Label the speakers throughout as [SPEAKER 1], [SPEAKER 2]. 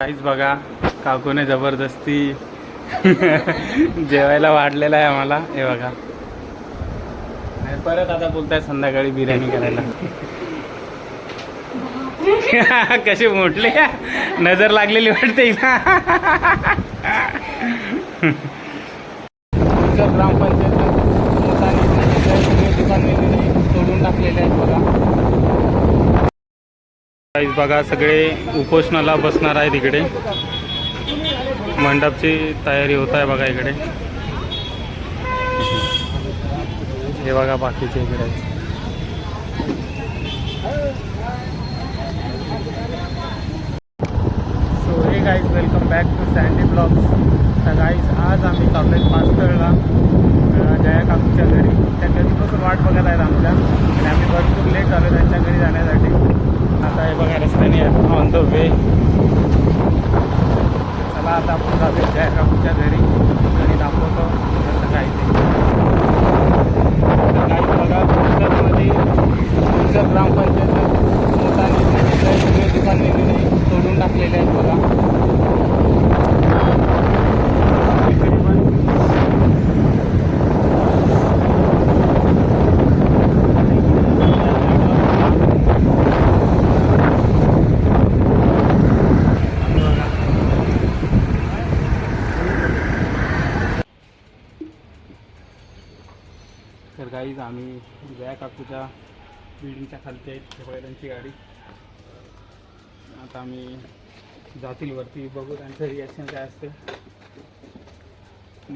[SPEAKER 1] काहीच बघा काकूने जबरदस्ती जेवायला वाढलेला आहे आम्हाला. हे बघा आणि परत आता बोलताय संध्याकाळी बिर्याणी करायला. कशी मोठली नजर लागलेली वाटते ना. ग्रामपंचायत तोडून टाकलेले आहेत बघा. काहीच बघा सगळे उपोषणाला बसणार आहे. तिकडे मंडपची तयारी होत आहे बघा. इकडे हे बघा बाकीचे इकडे. So hey guys welcome back to Sandy blogs. तर गाईज आज आम्ही चाललो आहे पाचतळला जया काकूच्या घरी. त्या कधीपासून वाट बघत आहेत आमच्या आणि आम्ही भरपूर लेट झालो त्यांच्या घरी जाण्यासाठी. आता हे बघा रस्त्याने ऑन द वे. चला आता आपण जाऊया जया काकूच्या घरी घरी दाखवतो कसं काय ते. काही बघा मध्ये ग्रामपंचायत सगळे दुकाने तोडून टाकलेले आहेत बघा. तर गाईज आम्ही जया काकूच्या बिल्डिंगच्या खालती आहेत. हे बघा त्यांची गाडी. आता आम्ही जातील वरती, बघू त्यांचं रिॲक्शन काय असते.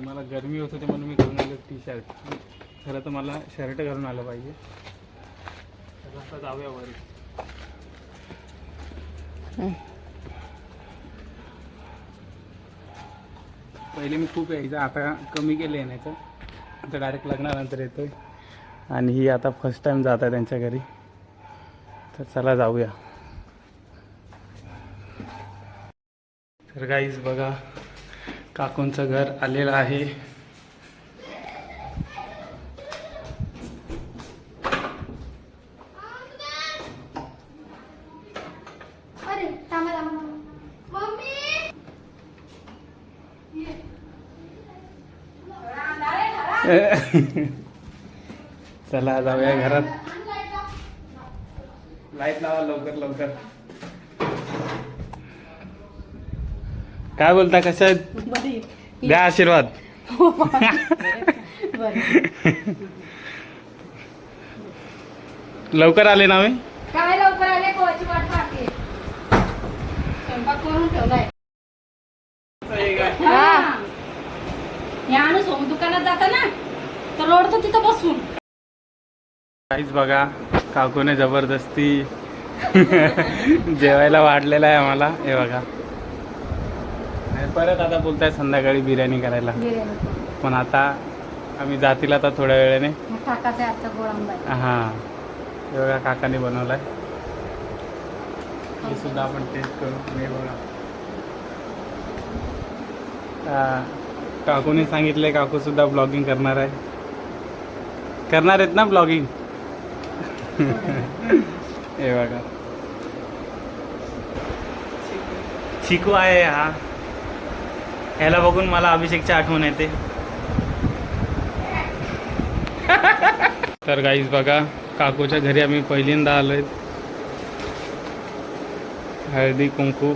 [SPEAKER 1] मला गरमी होत होते म्हणून मी घालून आलो टी शर्ट. खरं तर मला शर्ट घालून आलं पाहिजे. तर आता जाऊया वर. पहिले मी खूप यायचं, आता कमी केलं येण्याचं. आता डायरेक्ट लग्नानंतर येतोय आणि ही आता फर्स्ट टाइम जात आहे त्यांच्या घरी. तर चला जाऊया. तर गाईज बघा काकूंचं घर आलेलं आहे. चला जाऊया घरात. लाईट लावा लवकर लवकर. काय बोलता, कशा आहेत? द्या आशीर्वाद. लवकर आले ना. मी
[SPEAKER 2] काय लवकर आले, कोणाची वाट पाहते. स्वयंपाक करून ठेवलाय. या सोम दुकानात जाता ना तर रोडतो तिथं बसून.
[SPEAKER 1] काहीच बघा काकूने जबरदस्ती जेवायला वाढलेला आहे आम्हाला. हे बघा आणि परत आता बोलताय संध्याकाळी बिर्याणी करायला. पण आता आम्ही जातील आता थोड्या वेळाने.
[SPEAKER 2] काकाचा आजचा गोळांबा.
[SPEAKER 1] हां हे बघा काकाने बनवलाय. हे सुद्धा आपण टेस्ट करू. हे बघा काकूने सांगितलंय काकू सुद्धा ब्लॉगिंग करणार आहे. करणार आहेत ना ब्लॉगिंग. हे बघा चिकू आहे हा. ह्याला बघून मला अभिषेकची आठवण येते. तर गाईज बघा काकूच्या घरी आम्ही पहिल्यांदा आलोय. हळदी कुंकू.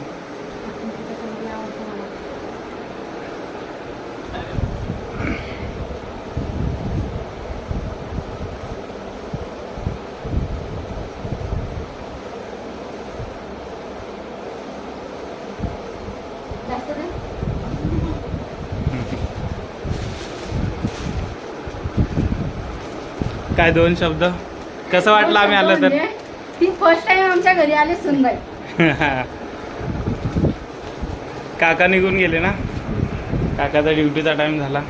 [SPEAKER 1] काय दोन शब्द कसं वाटलं आम्ही आलं तर.
[SPEAKER 2] ती फर्स्ट टाइम आमच्या घरी आले सुनबाई.
[SPEAKER 1] काका निघून गेले ना. काकाचा ड्युटीचा टाइम झाला.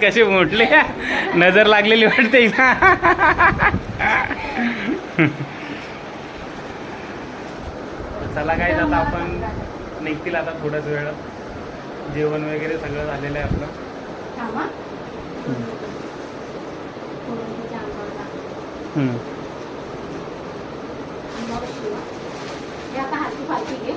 [SPEAKER 1] कसे मोठले नजर लागलेली वाटते ना. चला काय आता आपण निघतील आता थोड्याच वेळ. जेवण वगैरे सगळं झालेलं आहे आपलं.
[SPEAKER 2] थांबा. हे आता हाती फारती घे.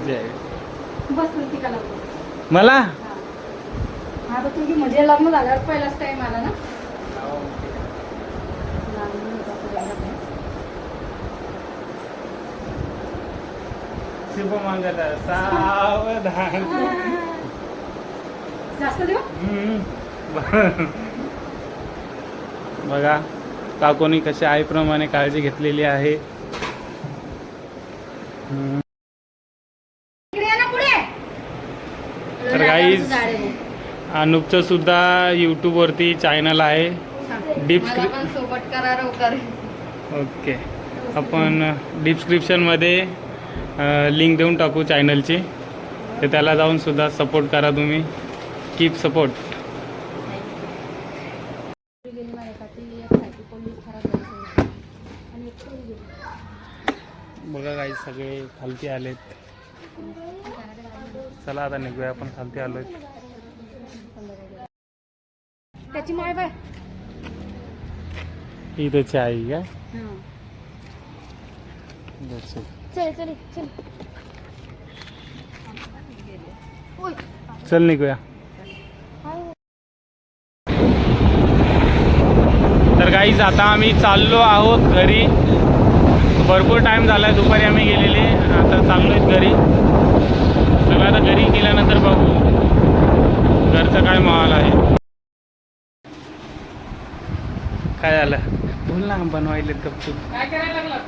[SPEAKER 1] जय
[SPEAKER 2] बस ती का लागतो
[SPEAKER 1] मला
[SPEAKER 2] आता तुझी म्हणजे लग्न झाल्यावर पहिलाच टाइम आला ना.
[SPEAKER 1] शुभ मंगल सावधान.
[SPEAKER 2] जास्त देऊ.
[SPEAKER 1] बघा काकोनी कशी आईप्रमाणे काळजी घेतलेली आहे.
[SPEAKER 2] इकडे ये ना पुढे.
[SPEAKER 1] तर गाईज अनुपचं सुद्धा यूट्यूबवरती चॅनल आहे.
[SPEAKER 2] सोबत करा लवकर.
[SPEAKER 1] ओके आपण डिस्क्रिप्शनमध्ये लिंक देऊन टाकू चॅनलची. तर त्याला जाऊन सुद्धा सपोर्ट करा तुम्ही. Keep support. बघा काही सगळे खालती आलेत. चला आता निघूया आपण. खालती आलोय.
[SPEAKER 2] त्याची माय बाय
[SPEAKER 1] इथेची आई काय.
[SPEAKER 2] चल चल चल.
[SPEAKER 1] चल निघूया. तर गाईज आता आम्ही चाललो आहोत घरी. भरपूर टाइम झाला आहे. दुपारी आम्ही गेलेले. आता चाललो आहेत घरी. सगळं आता घरी गेल्यानंतर बघू घरचं काय माहोल आहे. काय झालं बोल ना. बनवायलेत गपचूप.
[SPEAKER 2] काय करायला लागला.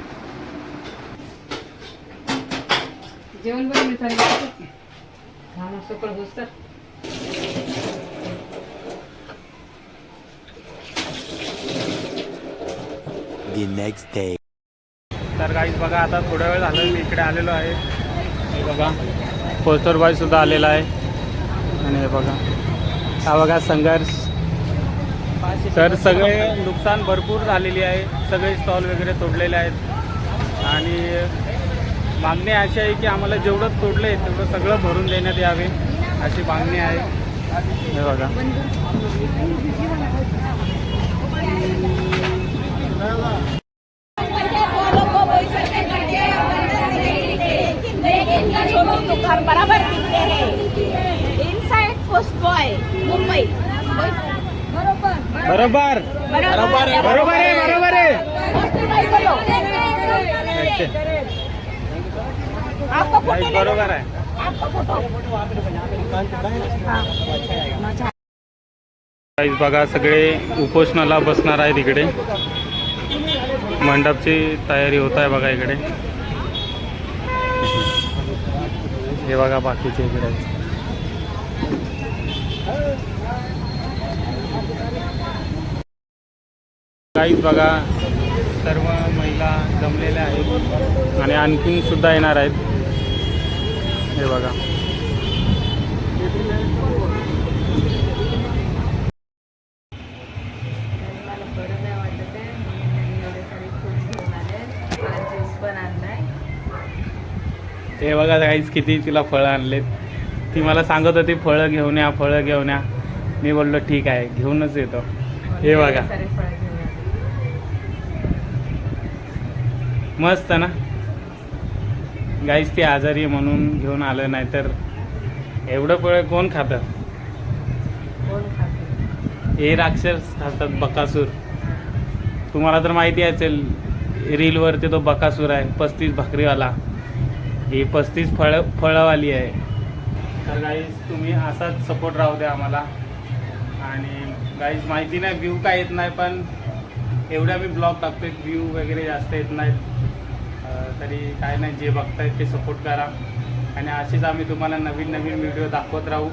[SPEAKER 2] जेवण बनवलं चालेल. हा मस्त कळगोस तर.
[SPEAKER 3] The next day.
[SPEAKER 1] तर गाईज बघा आता थोडा वेळ झाला मी इकडे आलेलो आहे. हे बघा पोस्टर बॉय सुद्धा आलेला आहे. आणि हे बघा हा बघा संघर्ष. तर सगळे नुकसान भरपूर झालेली आहे. सगळे स्टॉल वगैरे तोडलेले आहेत. आणि मागणी अशी आहे की आम्हाला जेवढं तोडलं आहे तेवढं सगळं भरून देण्यात यावे अशी मागणी आहे. हे बघा
[SPEAKER 4] बराबर इनसाइड पोस्ट बॉय मुंबई.
[SPEAKER 1] बरोबर बरोबर आहे. बरोबर आहे. बरोबर आहे. बघा सगळे उपोषणाला बसणार आहेत इकडे. मंडपची तयारी होत आहे बघा इकडे. हे बघा बाकीचे इकडे. काहीच बघा सर्व महिला जमलेल्या आहेत आणि आणखीन सुद्धा येणार आहेत. हे बघा हे बघा काहीच किती तिला फळं आणलेत. ती मला सांगत होती फळं घेऊन या फळं घेऊन या. मी बोललो ठीक आहे घेऊनच येतो. हे बघा मस्त ना गाईस. ती आजारी म्हणून घेऊन आलं. नाही तर एवढं फळं कोण खातं. हे राक्षस खातात बकासूर. तुम्हाला तर माहिती असेल रीलवरती तो बकासूर आहे 35 भाकरीवाला. ही 35 फळंवाली आहे. तर गाईज तुम्ही असाच सपोर्ट राहू द्या आम्हाला. आणि गाईज माहिती नाही व्ह्यू काय येत नाही पण एवढ्या मी ब्लॉग टाकतोय व्ह्यू वगैरे जास्त येत नाहीत. तरी काय नाही जे बघतायत ते सपोर्ट करा. आणि अशीच आम्ही तुम्हाला नवीन नवीन व्हिडिओ दाखवत राहू.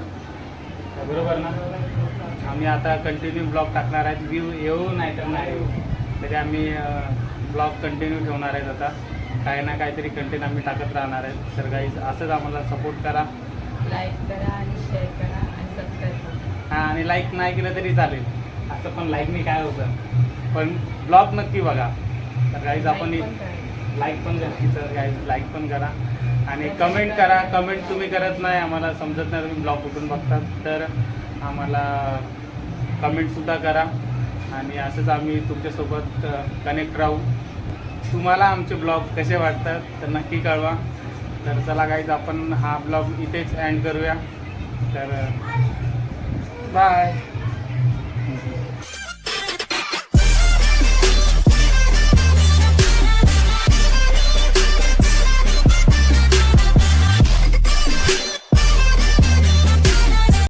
[SPEAKER 1] बरोबर ना. आम्ही आता कंटिन्यू ब्लॉग टाकणार आहेत. व्ह्यू येऊ नाही तर नाही येऊ तरी आम्ही ब्लॉग कंटिन्यू ठेवणार आहेत आता. काही ना काहीतरी कंटेंट आम्ही टाकत राहणार आहे. तर गाईज असंच आम्हाला सपोर्ट करा.
[SPEAKER 2] लाईक करा आणि शेअर करा आणि सबस्क्राईब करा.
[SPEAKER 1] हां, आणि लाईक नाही केलं तरी चालेल. असं पण लाईकनी काय होतं, पण ब्लॉग नक्की बघा. तर गाईज आपण लाईक पण करा. तर गाईज लाईक पण करा आणि कमेंट करा. कमेंट तुम्ही करत नाही, आम्हाला समजत नाही तुम्ही ब्लॉग कुठून बघतात. तर आम्हाला कमेंटसुद्धा करा आणि असंच आम्ही तुमच्यासोबत कनेक्ट राहू. तुम्हाला आमचे ब्लॉग कसे वाटतात तर नक्की कळवा. तर चला गाईज आपण हा ब्लॉग इथेच एंड करूया. तर बाय.